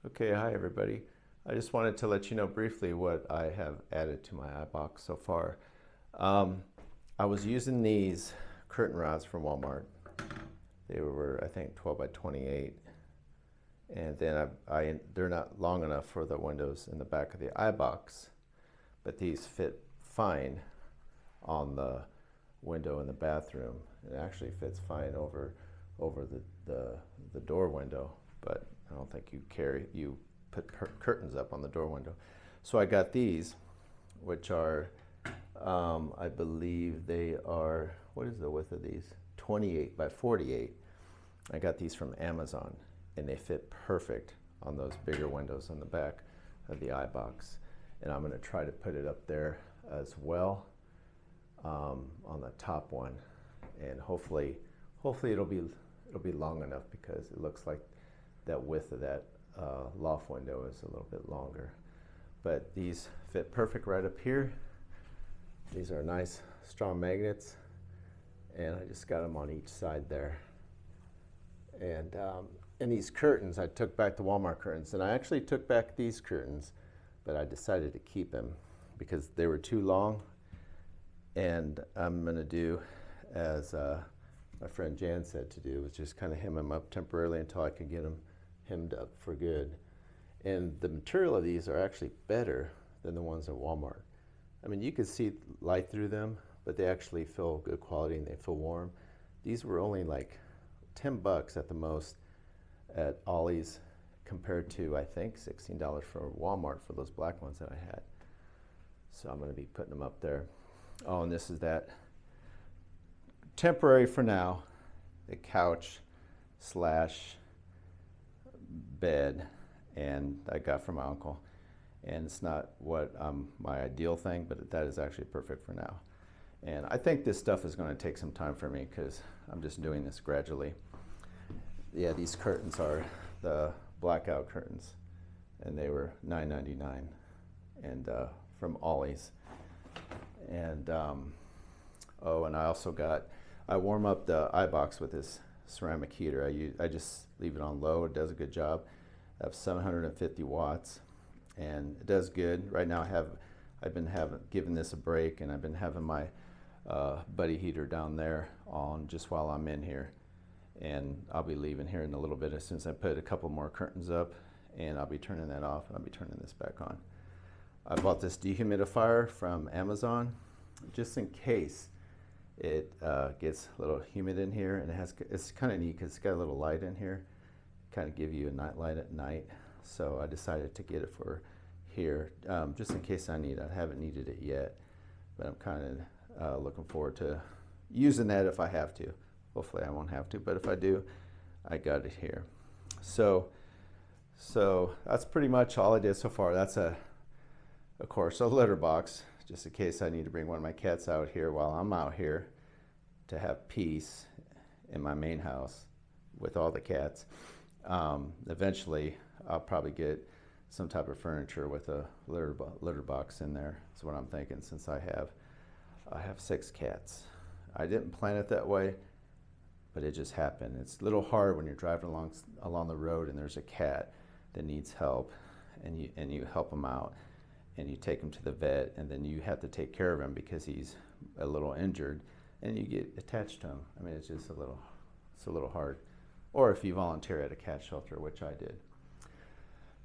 Okay, hi everybody. I just wanted to let you know briefly what I have added to my iBox so far. Um, I was using these curtain rods from Walmart. They were, I think, 12 by 28. And then they're not long enough for the windows in the back of the iBox, but these fit fine on the window in the bathroom. It actually fits fine over the door window, but I don't think you put curtains up on the door window. So I got these, which are, I believe they are, what is the width of these? 28 by 48. I got these from Amazon, and they fit perfect on those bigger windows on the back of the iBox. And I'm going to try to put it up there as well, on the top one, and hopefully it'll be long enough, because it looks like that width of that loft window is a little bit longer. But these fit perfect right up here. These are nice strong magnets, and I just got them on each side there. And these curtains, I took back the Walmart curtains, and I actually took back these curtains, but I decided to keep them because they were too long. And I'm going to do as my friend Jan said to do, was just kind of hem them up temporarily until I can get them hemmed up for good. And the material of these are actually better than the ones at Walmart. I mean, you can see light through them, but they actually feel good quality and they feel warm. These were only like 10 bucks at the most at Ollie's, compared to, I think, $16 for Walmart for those black ones that I had. So I'm going to be putting them up there. Oh, and this is that temporary for now, the couch slash bed, and I got from my uncle. And it's not what my ideal thing, but that is actually perfect for now. And I think this stuff is going to take some time for me, because I'm just doing this gradually. Yeah, these curtains are the blackout curtains, and they were $9.99, and from Ollie's. And oh, and I also I warm up the iBox with this ceramic heater. I just leave it on low. It does a good job. I have 750 watts, and it does good. Right now I've been giving this a break, and I've been having my buddy heater down there on just while I'm in here. And I'll be leaving here in a little bit as soon as I put a couple more curtains up, and I'll be turning that off, and I'll be turning this back on. I bought this dehumidifier from Amazon just in case it gets a little humid in here, and it's kind of neat because it's got a little light in here, kind of give you a night light at night. So I decided to get it for here, just in case I need it. I haven't needed it yet, but I'm kind of looking forward to using that if I have to. Hopefully I won't have to, but if I do, I got it here. So that's pretty much all I did so far. That's of course, a litter box, just in case I need to bring one of my cats out here while I'm out here to have peace in my main house with all the cats. Eventually, I'll probably get some type of furniture with a litter box in there. That's what I'm thinking, since I have 6 cats. I didn't plan it that way, but it just happened. It's a little hard when you're driving along the road and there's a cat that needs help, and you help them out, and you take him to the vet, and then you have to take care of him because he's a little injured, and you get attached to him. I mean, it's just a little hard. Or if you volunteer at a cat shelter, which I did.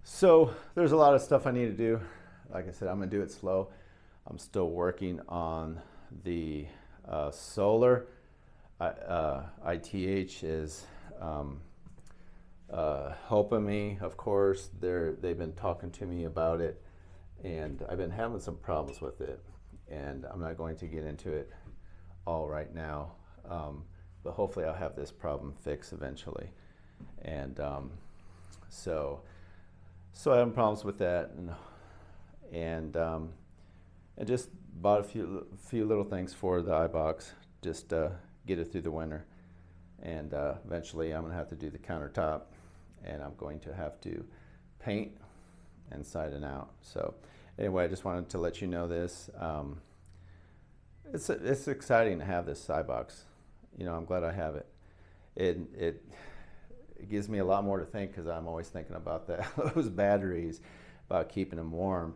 So there's a lot of stuff I need to do. Like I said, I'm gonna do it slow. I'm still working on the solar. ITH is helping me, of course. They've been talking to me about it, and I've been having some problems with it, and I'm not going to get into it all right now, but hopefully I'll have this problem fixed eventually. And so I'm having problems with that, and just bought a few little things for the iBox, just get it through the winter. And eventually I'm going to have to do the countertop, and I'm going to have to paint inside and out. So anyway, I just wanted to let you know this. It's exciting to have this iBox. You know, I'm glad I have it. It it gives me a lot more to think, because I'm always thinking about those batteries, about keeping them warm,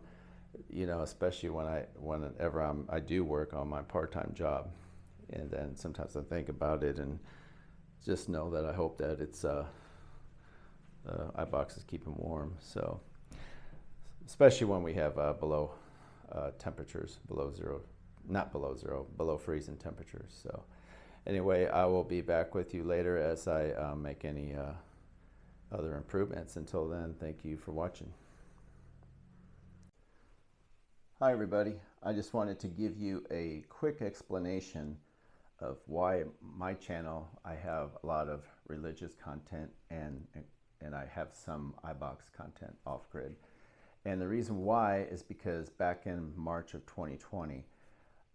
especially whenever I do work on my part-time job. And then sometimes I think about it and just know that I hope that it's Ibox is keeping warm. So especially when we have below temperatures, below zero, not below zero, below freezing temperatures. So anyway, I will be back with you later as I make any other improvements. Until then, thank you for watching. Hi everybody, I just wanted to give you a quick explanation of why my channel, I have a lot of religious content and I have some Ibox content off-grid. And the reason why is because back in March of 2020,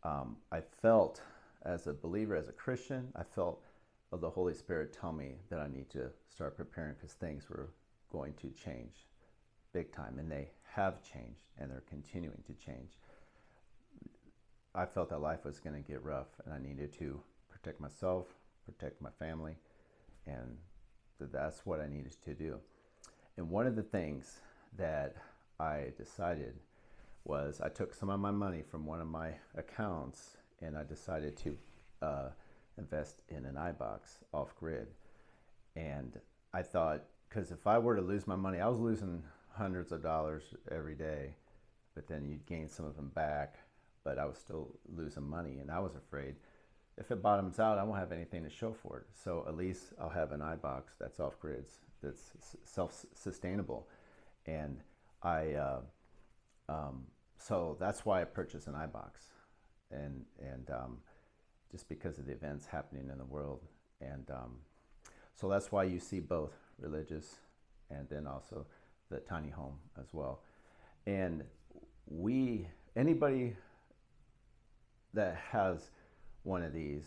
I felt, as a believer, as a Christian, I felt the Holy Spirit tell me that I need to start preparing, because things were going to change big time, and they have changed, and they're continuing to change. I felt that life was going to get rough, and I needed to protect myself, protect my family, and that's what I needed to do. And one of the things that I decided was, I took some of my money from one of my accounts and I decided to invest in an Ibox off-grid. And I thought, because if I were to lose my money, I was losing hundreds of dollars every day, but then you'd gain some of them back, but I was still losing money, and I was afraid if it bottoms out, I won't have anything to show for it. So at least I'll have an Ibox that's off-grid, that's self-sustainable. And so that's why I purchased an Ibox, and just because of the events happening in the world. And so that's why you see both religious and then also the tiny home as well. And anybody that has one of these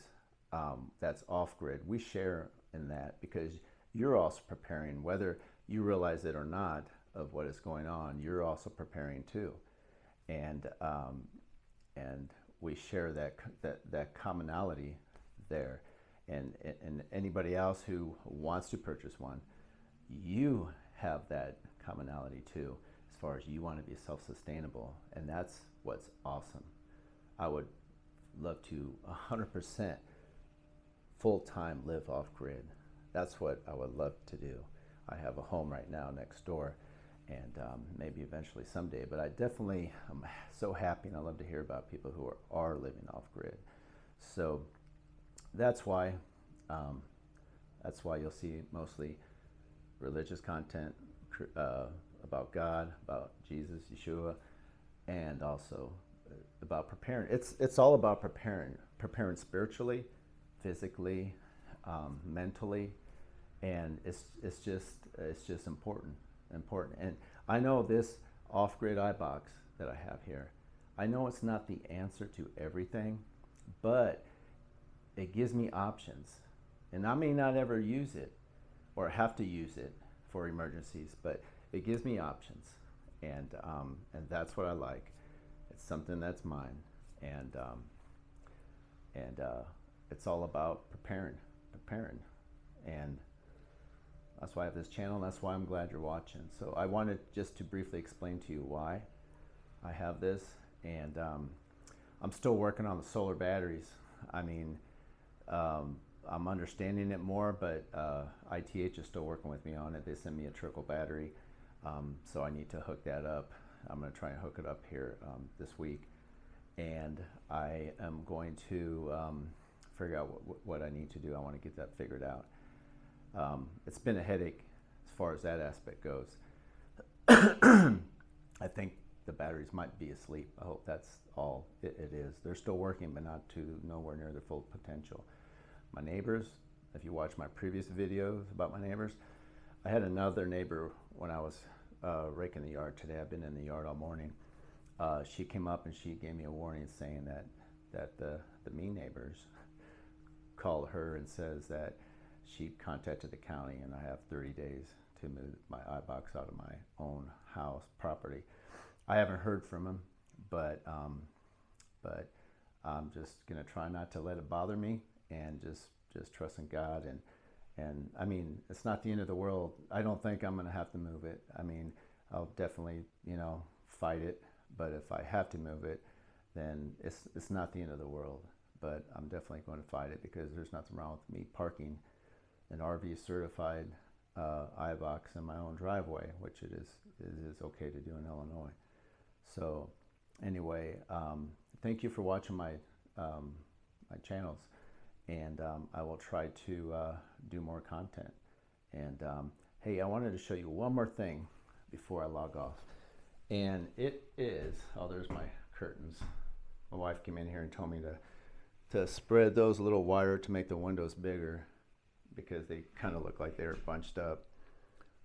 that's off-grid, we share in that, because you're also preparing, whether you realize it or not, of what is going on. You're also preparing too, and we share that commonality there. And anybody else who wants to purchase one, you have that commonality too, as far as you want to be self-sustainable, and that's what's awesome. I would love to 100% full-time live off-grid. That's what I would love to do. I have a home right now next door, and maybe eventually someday, but I definitely am so happy, and I love to hear about people who are living off-grid. So that's why you'll see mostly religious content about God, about Jesus, Yeshua, and also about preparing. It's all about preparing spiritually, physically, mentally, and it's just important. And I know this off-grid Ibox that I have here, I know it's not the answer to everything, but it gives me options. And I may not ever use it or have to use it for emergencies, but it gives me options. And that's what I like. It's something that's mine. And it's all about preparing. And that's why I have this channel, and that's why I'm glad you're watching. So I wanted just to briefly explain to you why I have this. And I'm still working on the solar batteries. I mean, I'm understanding it more, but ITH is still working with me on it. They sent me a trickle battery, so I need to hook that up. I'm going to try and hook it up here this week, and I am going to figure out what I need to do. I want to get that figured out. It's been a headache as far as that aspect goes. I think the batteries might be asleep. I hope that's all it is. They're still working, but nowhere near their full potential. My neighbors, if you watch my previous videos about my neighbors, I had another neighbor when I was raking the yard today. I've been in the yard all morning. She came up and she gave me a warning, saying that the mean neighbors called her and says that she contacted the county, and I have 30 days to move my Ibox out of my own house property. I haven't heard from him, but I'm just gonna try not to let it bother me, and just trust in God, And I mean, it's not the end of the world. I don't think I'm going to have to move it. I mean, I'll definitely, you know, fight it. But if I have to move it, then it's not the end of the world. But I'm definitely going to fight it because there's nothing wrong with me parking an RV certified Ibox in my own driveway, which it is okay to do in Illinois. So anyway, thank you for watching my my channels, and I will try to do more content. And hey, I wanted to show you one more thing before I log off, and it is, oh, there's my curtains. My wife came in here and told me to spread those a little wider to make the windows bigger, because they kind of look like they're bunched up.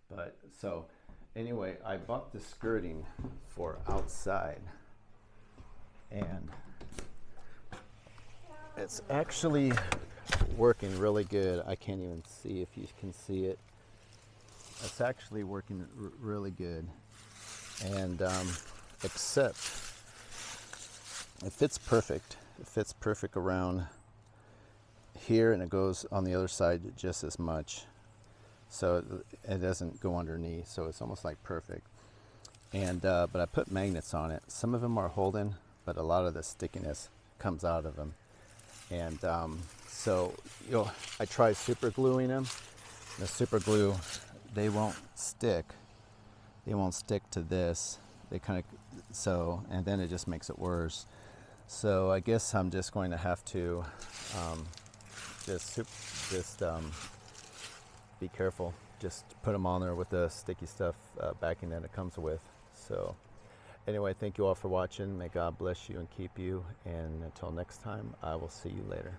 But so anyway, I bought the skirting for outside, and it's actually working really good. I can't even see if you can see it. It's actually working really good, and except it fits perfect. It fits perfect around here, and it goes on the other side just as much, so it doesn't go underneath, so it's almost like perfect. And but I put magnets on it. Some of them are holding, but a lot of the stickiness comes out of them. And so, you know, I tried super gluing them. The super glue, they won't stick to this. They kind of, so, and then it just makes it worse. So I guess I'm just going to have to just be careful. Just put them on there with the sticky stuff backing that it comes with. So anyway, thank you all for watching. May God bless you and keep you. And until next time, I will see you later.